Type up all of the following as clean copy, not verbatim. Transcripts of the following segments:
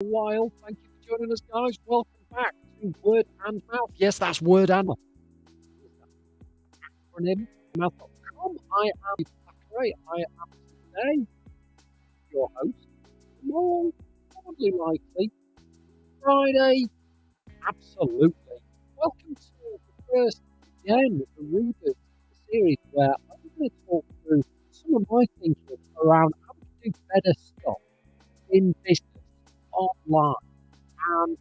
while. Thank you for joining us, guys. Welcome back to Word and Mouth. Yes, that's Word and Mouth. Acronym mouth.com. I am Thackeray. I am today your host. Tomorrow, probably likely. Friday, absolutely. Welcome to the first again, the reboot of the series where I'm going to talk through some of my thinking around how to do better stuff in business online. And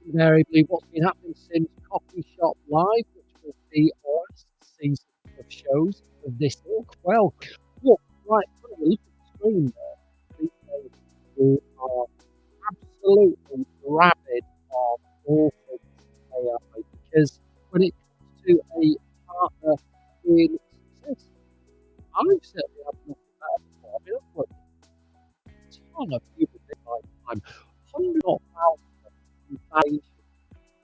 invariably, what's been happening since Coffee Shop Live, which will be our last season of shows of this ilk. Well, look, right, when you look at the screen there, people who are absolutely rabid of all things AI, because when it comes to a partner in success, I've certainly had nothing better before. I mean, I've worked a ton of people in my time, hundreds of thousands of things,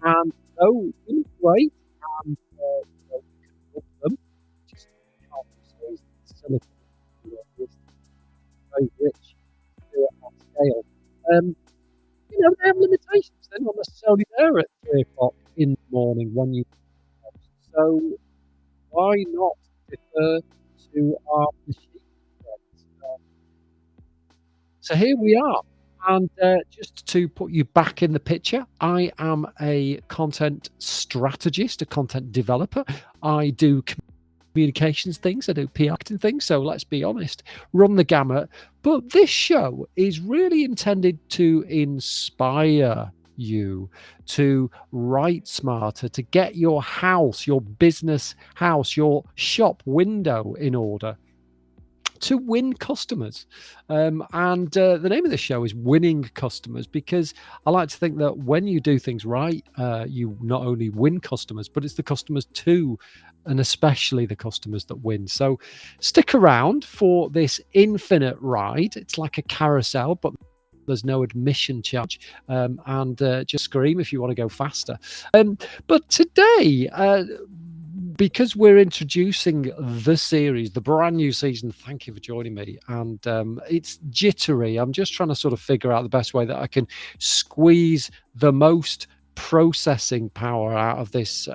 and though really great, and you know, you can love them, just can't say silicon is very rich to do it on scale. You know, they have limitations. They're not necessarily there at 3 o'clock in the morning when you post. So why not defer to our machine friends? So here we are. And just to put you back in the picture, I am a content strategist, a content developer. I do communications things, I do PR marketing things. So let's be honest, run the gamut. But this show is really intended to inspire you to write smarter, to get your house, your business house, your shop window in order, to win customers. And the name of the show is Winning Customers, because I like to think that when you do things right, you not only win customers, but it's the customers too, and especially the customers that win. So stick around for this infinite ride. It's like a carousel, but there's no admission charge, and just scream if you want to go faster. But today, because we're introducing the series, the brand new season, thank you for joining me. And it's jittery. I'm just trying to sort of figure out the best way that I can squeeze the most processing power out of this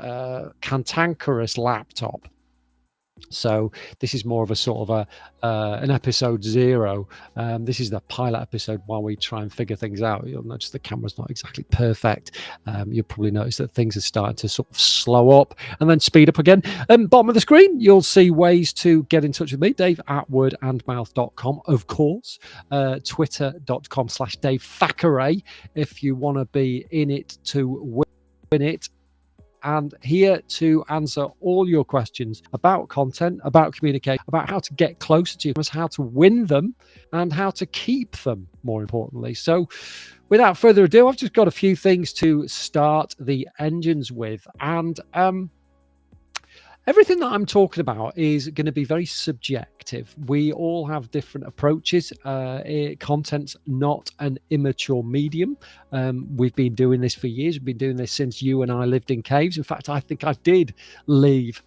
cantankerous laptop. So this is more of a sort of an episode 0. This is the pilot episode while we try and figure things out. You'll notice the camera's not exactly perfect. You'll probably notice that things are starting to sort of slow up and then speed up again. Bottom of the screen, you'll see ways to get in touch with me, Dave at wordandmouth.com, of course. Twitter.com/Dave Thackeray if you want to be in it to win it. And here to answer all your questions about content, about communication, about how to get closer to you, how to win them, and how to keep them, more importantly. So without further ado, I've just got a few things to start the engines with. And everything that I'm talking about is going to be very subjective. We all have different approaches. Content's not an immature medium. We've been doing this for years. We've been doing this since you and I lived in caves. In fact, I think I did live.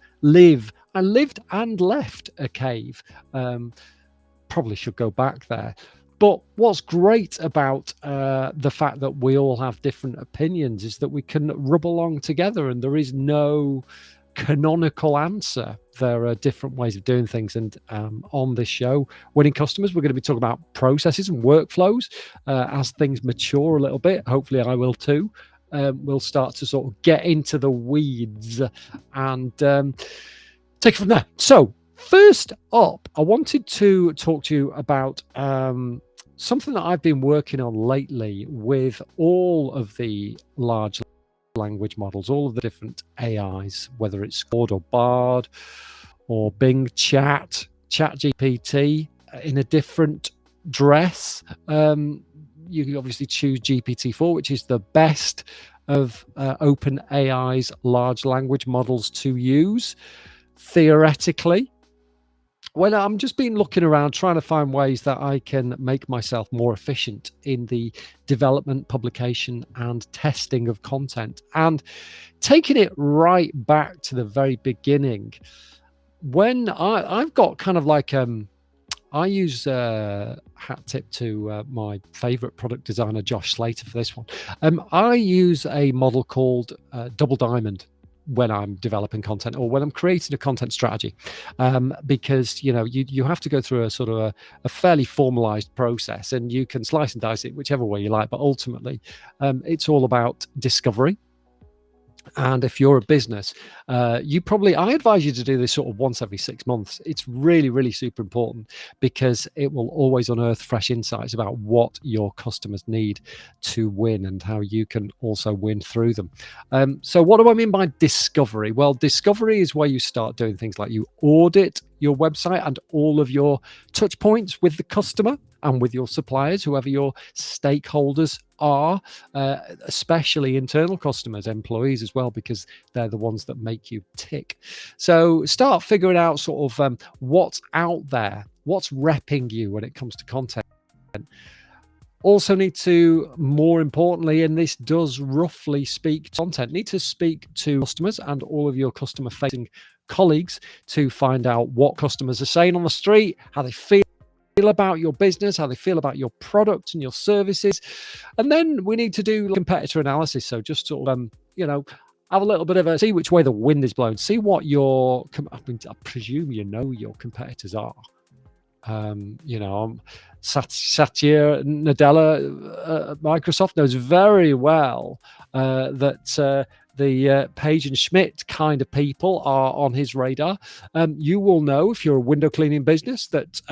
I lived and left a cave. Probably should go back there. But what's great about the fact that we all have different opinions is that we can rub along together, and there is no canonical answer. There are different ways of doing things, and on this show, Winning Customers, we're going to be talking about processes and workflows. As things mature a little bit, hopefully I will too, we'll start to sort of get into the weeds and take it from there. So first up, I wanted to talk to you about something that I've been working on lately with all of the large language models, all of the different AIs, whether it's Claude or Bard or Bing Chat, ChatGPT in a different dress. You can obviously choose GPT-4, which is the best of OpenAI's large language models to use, theoretically. Well, I'm just been looking around trying to find ways that I can make myself more efficient in the development, publication, and testing of content. And taking it right back to the very beginning, when I've got kind of like I use hat tip to my favorite product designer, Josh Slater, for this one. I use a model called Double Diamond when I'm developing content or when I'm creating a content strategy, because you have to go through a sort of a fairly formalized process, and you can slice and dice it whichever way you like. But ultimately, it's all about discovery. And if you're a business, I advise you to do this sort of once every 6 months. It's really, really super important because it will always unearth fresh insights about what your customers need to win and how you can also win through them. So what do I mean by discovery? Well, discovery is where you start doing things like you audit your website and all of your touch points with the customer and with your suppliers, whoever your stakeholders are, especially internal customers, employees as well, because they're the ones that make you tick. So start figuring out sort of what's out there, what's repping you when it comes to content. Also need to, more importantly, and this does roughly speak to content, need to speak to customers and all of your customer-facing colleagues to find out what customers are saying on the street, how they feel about your business, how they feel about your products and your services. And then we need to do competitor analysis. So just sort of, have a little bit of a see which way the wind is blowing, see what I presume your competitors are. Satya Nadella at Microsoft knows very well that the Page and Schmidt kind of people are on his radar. You will know if you're a window cleaning business that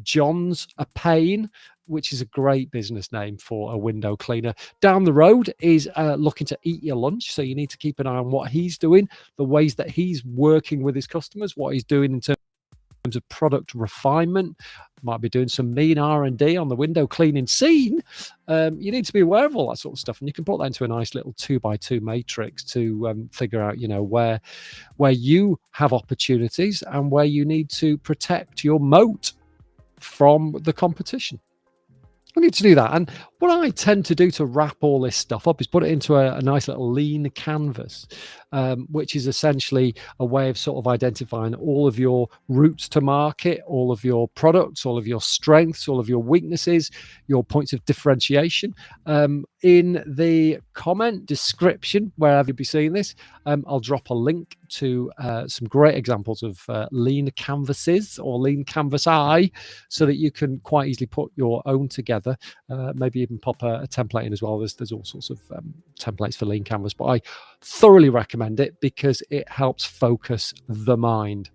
John's a Pain, which is a great business name for a window cleaner, down the road is looking to eat your lunch. So you need to keep an eye on what he's doing, the ways that he's working with his customers, what he's doing in terms of product refinement. Might be doing some mean R&D on the window cleaning scene. You need to be aware of all that sort of stuff, and you can put that into a nice little 2x2 matrix to figure out, where you have opportunities and where you need to protect your moat from the competition. We need to do that. And what I tend to do to wrap all this stuff up is put it into a nice little lean canvas, which is essentially a way of sort of identifying all of your routes to market, all of your products, all of your strengths, all of your weaknesses, your points of differentiation. In the comment description, wherever you'll be seeing this, I'll drop a link to some great examples of lean canvases or lean canvas eye, so that you can quite easily put your own together. Maybe even pop a template in as well. There's all sorts of templates for lean canvas, but I thoroughly recommend it because it helps focus the mind.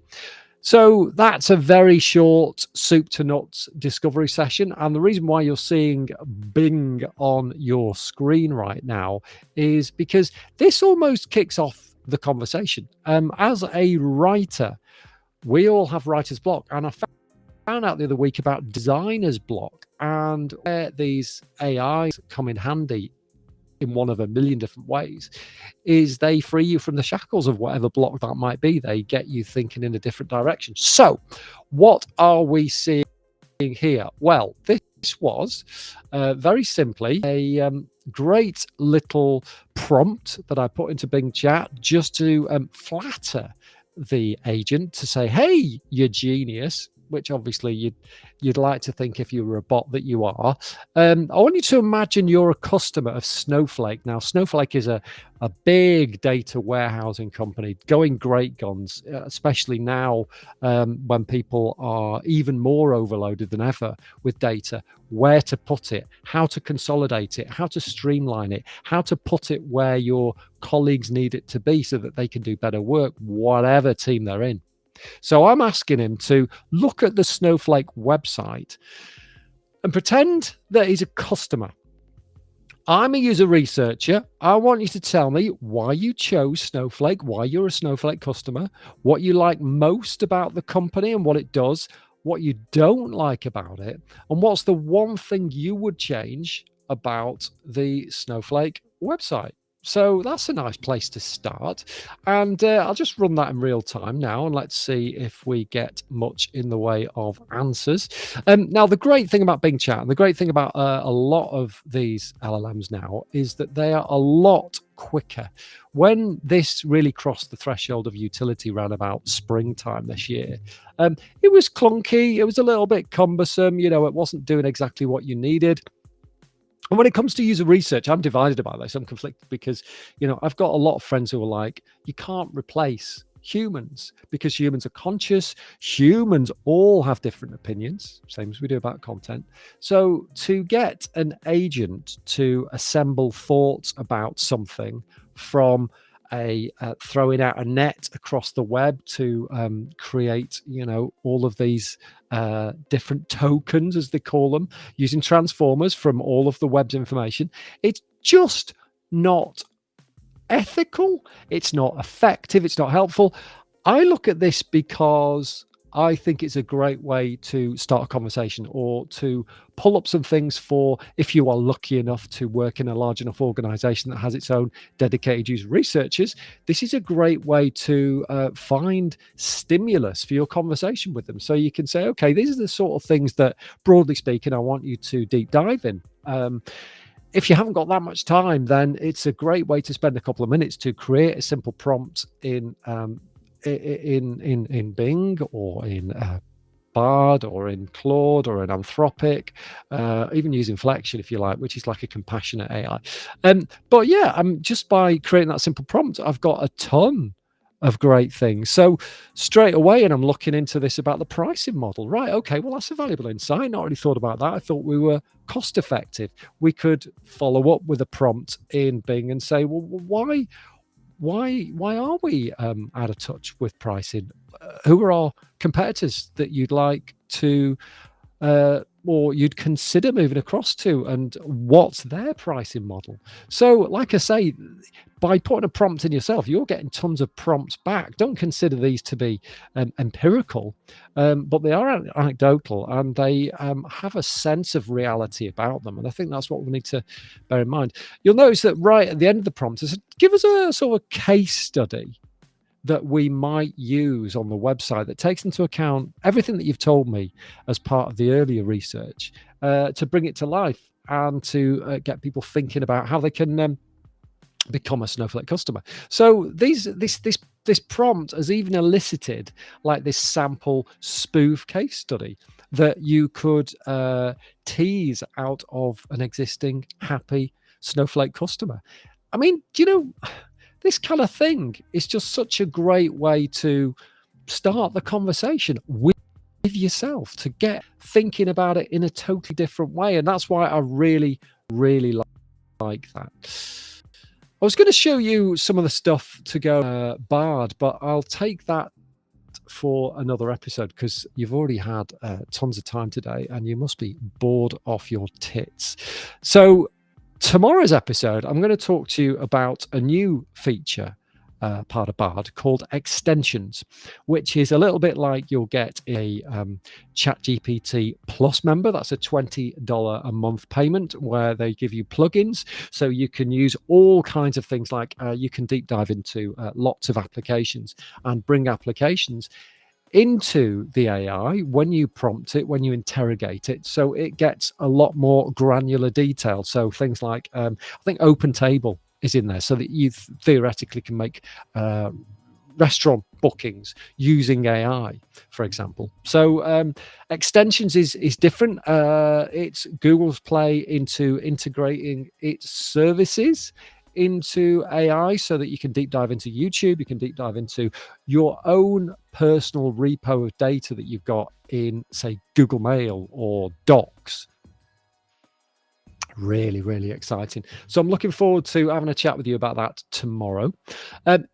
So that's a very short soup to nuts discovery session. And the reason why you're seeing Bing on your screen right now is because this almost kicks off the conversation. As a writer, we all have writer's block. And I found out the other week about designer's block, and where these AIs come in handy in one of a million different ways is they free you from the shackles of whatever block that might be. They get you thinking in a different direction. So what are we seeing here? Well, this was very simply a great little prompt that I put into Bing Chat just to flatter the agent, to say, hey, you're genius, which obviously you'd like to think if you were a bot that you are. I want you to imagine you're a customer of Snowflake. Now, Snowflake is a big data warehousing company going great guns, especially now when people are even more overloaded than ever with data. Where to put it, how to consolidate it, how to streamline it, how to put it where your colleagues need it to be so that they can do better work, whatever team they're in. So I'm asking him to look at the Snowflake website and pretend that he's a customer. I'm a user researcher. I want you to tell me why you chose Snowflake, why you're a Snowflake customer, what you like most about the company and what it does, what you don't like about it, and what's the one thing you would change about the Snowflake website. So that's a nice place to start. And I'll just run that in real time now and let's see if we get much in the way of answers. Now, the great thing about Bing Chat and the great thing about a lot of these LLMs now is that they are a lot quicker. When this really crossed the threshold of utility around about springtime this year, it was clunky. It was a little bit cumbersome. You know, it wasn't doing exactly what you needed. And when it comes to user research, I'm divided about this. I'm conflicted because, you know, I've got a lot of friends who are like, you can't replace humans because humans are conscious. Humans all have different opinions, same as we do about content. So to get an agent to assemble thoughts about something from throwing out a net across the web to create, you know, all of these different tokens, as they call them, using transformers from all of the web's information, it's just not ethical. It's not effective. It's not helpful. I look at this because I think it's a great way to start a conversation or to pull up some things for if you are lucky enough to work in a large enough organization that has its own dedicated user researchers. This is a great way to find stimulus for your conversation with them. So you can say, okay, these are the sort of things that, broadly speaking, I want you to deep dive in. If you haven't got that much time, then it's a great way to spend a couple of minutes to create a simple prompt in Bing or in Bard or in Claude or in Anthropic, even using Flexion if you like, which is like a compassionate AI. But yeah, just by creating that simple prompt, I've got a ton of great things. So straight away, and I'm looking into this about the pricing model. Right, okay, well, that's a valuable insight. Not really thought about that. I thought we were cost effective. We could follow up with a prompt in Bing and say, well, why are we out of touch with pricing? Who are our competitors that you'd like to or you'd consider moving across to, and what's their pricing model? So like I say, by putting a prompt in yourself, you're getting tons of prompts back. Don't consider these to be empirical, but they are anecdotal and they have a sense of reality about them. And I think that's what we need to bear in mind. You'll notice that right at the end of the prompt, it said, give us a sort of case study that we might use on the website that takes into account everything that you've told me as part of the earlier research, to bring it to life and to get people thinking about how they can become a Snowflake customer. So this prompt has even elicited like this sample spoof case study that you could tease out of an existing happy Snowflake customer. I mean, do you know, this kind of thing is just such a great way to start the conversation with yourself, to get thinking about it in a totally different way. And that's why I really, really like that. I was going to show you some of the stuff to go Bard, but I'll take that for another episode because you've already had tons of time today and you must be bored off your tits. So tomorrow's episode, I'm going to talk to you about a new feature, part of Bard, called extensions, which is a little bit like you'll get a ChatGPT Plus member. That's a $20 a month payment where they give you plugins. So you can use all kinds of things like you can deep dive into lots of applications and bring applications into the AI when you prompt it, when you interrogate it, so it gets a lot more granular detail. So things like I think OpenTable is in there, so that you theoretically can make restaurant bookings using AI, for example. So extensions is different. It's Google's play into integrating its services into AI so that you can deep dive into YouTube, you can deep dive into your own personal repo of data that you've got in, say, Google Mail or Docs. Really, really exciting. So I'm looking forward to having a chat with you about that tomorrow.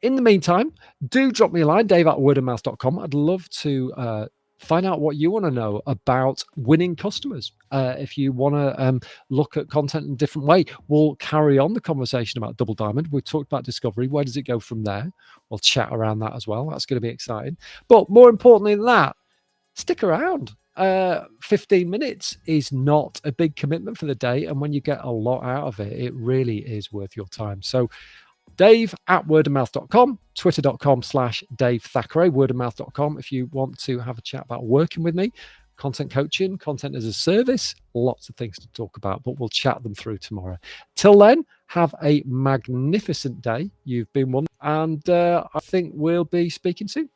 In the meantime, do drop me a line, dave@wordandmouth.com. I'd love to find out what you want to know about winning customers. If you want to look at content in a different way, we'll carry on the conversation about Double Diamond. We've talked about discovery. Where does it go from there? We'll chat around that as well. That's going to be exciting. But more importantly than that, stick around. 15 minutes is not a big commitment for the day. And when you get a lot out of it, it really is worth your time. So Dave@wordofmouth.com, twitter.com/Dave Thackeray, wordofmouth.com if you want to have a chat about working with me, content coaching, content as a service, lots of things to talk about, but we'll chat them through tomorrow. Till then, have a magnificent day. You've been one, and I think we'll be speaking soon.